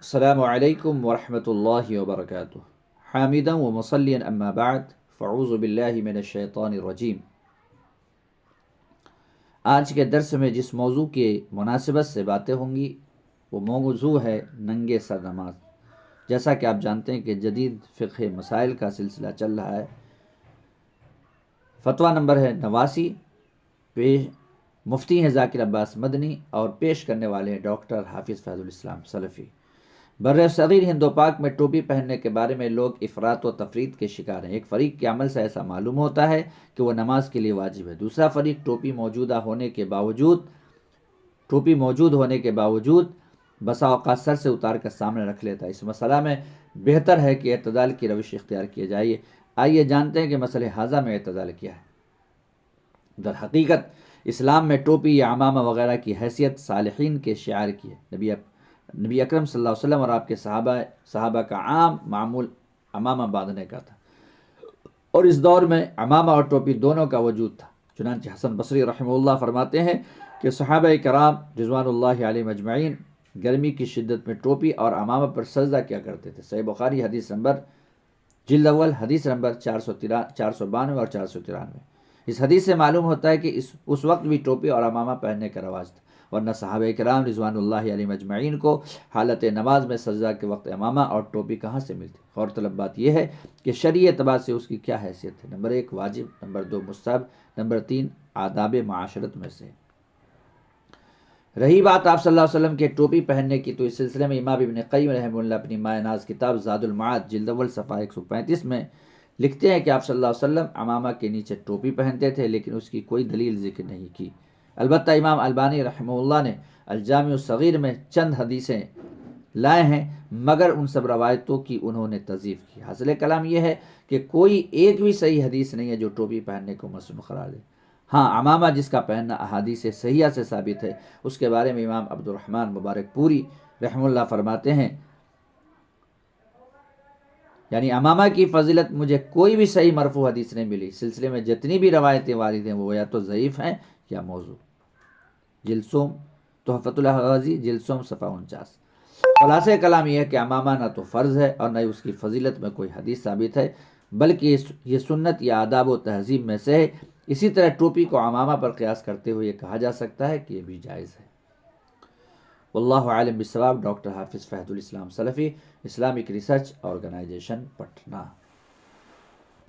السلام علیکم ورحمۃ اللہ وبرکاتہ حامدا و مصلیا اما بعد فاعوذ باللہ من الشیطان الرجیم۔ آج کے درس میں جس موضوع کی مناسبت سے باتیں ہوں گی وہ موضوع ہے ننگے سر نماز۔ جیسا کہ آپ جانتے ہیں کہ جدید فقہ مسائل کا سلسلہ چل رہا ہے۔ فتویٰ نمبر ہے 89، مفتی ہیں ذاکر عباس مدنی اور پیش کرنے والے ہیں ڈاکٹر حافظ فیض الاسلام سلفی۔ بر صغیر ہند و پاک میں ٹوپی پہننے کے بارے میں لوگ افراط و تفرید کے شکار ہیں۔ ایک فریق کے عمل سے ایسا معلوم ہوتا ہے کہ وہ نماز کے لیے واجب ہے، دوسرا فریق ٹوپی موجود ہونے کے باوجود بسا اوقات سر سے اتار کر سامنے رکھ لیتا ہے۔ اس مسئلہ میں بہتر ہے کہ اعتدال کی روش اختیار کی جائے۔ آئیے جانتے ہیں کہ مسئلہ حاضہ میں اعتدال کیا ہے۔ در حقیقت اسلام میں ٹوپی یا عمامہ وغیرہ کی حیثیت صالحین کے شعار کی ہے۔ نبی اکرم صلی اللہ علیہ وسلم اور آپ کے صحابہ کا عام معمول عمامہ باندھنے کا تھا، اور اس دور میں عمامہ اور ٹوپی دونوں کا وجود تھا۔ چنانچہ حسن بصری رحمہ اللہ فرماتے ہیں کہ صحابہ کرام رضوان اللہ علیہم اجمعین گرمی کی شدت میں ٹوپی اور عمامہ پر سجدہ کیا کرتے تھے۔ صحیح بخاری جلد اول حدیث نمبر 492 اور 493۔ اس حدیث سے معلوم ہوتا ہے کہ اس وقت بھی ٹوپی اور عمامہ پہننے کا رواج تھا، ورنہ صحابہ کرام رضوان اللہ علیہم اجمعین کو حالت نماز میں سجدہ کے وقت عمامہ اور ٹوپی کہاں سے ملتی؟ غور طلب بات یہ ہے کہ شرعی اعتبار سے اس کی کیا حیثیت ہے۔ نمبر 1 واجب، نمبر 2 مستحب، نمبر 3 آداب معاشرت میں سے۔ رہی بات آپ صلی اللہ علیہ وسلم کے ٹوپی پہننے کی، تو اس سلسلے میں امام ابن قیم رحمہ اللہ اپنی مائے ناز کتاب زاد المعاد جلد اول صفحہ 135 میں لکھتے ہیں کہ آپ صلی اللہ علیہ وسلم عمامہ کے نیچے ٹوپی پہنتے تھے، لیکن اس کی کوئی دلیل ذکر نہیں کی۔ البتہ امام البانی رحمہ اللہ نے الجامع الصغیر میں چند حدیثیں لائے ہیں، مگر ان سب روایتوں کی انہوں نے تضعیف کی۔ حاصل کلام یہ ہے کہ کوئی ایک بھی صحیح حدیث نہیں ہے جو ٹوپی پہننے کو مسنون قرار دے۔ ہاں، عمامہ جس کا پہننا احادیث صحیحہ سے ثابت ہے، اس کے بارے میں امام عبد الرحمن مبارک پوری رحمہ اللہ فرماتے ہیں، یعنی عمامہ کی فضیلت مجھے کوئی بھی صحیح مرفوع حدیث نہیں ملی۔ سلسلے میں جتنی بھی روایتیں وارد ہیں وہ یا تو ضعیف ہیں یا موضوع۔ جلسوم تحفۃ الحوازی جلسوم صفحہ 49۔ خلاصہ کلام یہ ہے کہ عمامہ نہ تو فرض ہے اور نہ اس کی فضیلت میں کوئی حدیث ثابت ہے، بلکہ یہ سنت یا آداب و تہذیب میں سے ہے۔ اسی طرح ٹوپی کو عمامہ پر قیاس کرتے ہوئے یہ کہا جا سکتا ہے کہ یہ بھی جائز ہے۔ واللہ عالم بالصواب۔ ڈاکٹر حافظ فہد الاسلام سلفی، اسلامک ریسرچ آرگنائزیشن، پٹنہ۔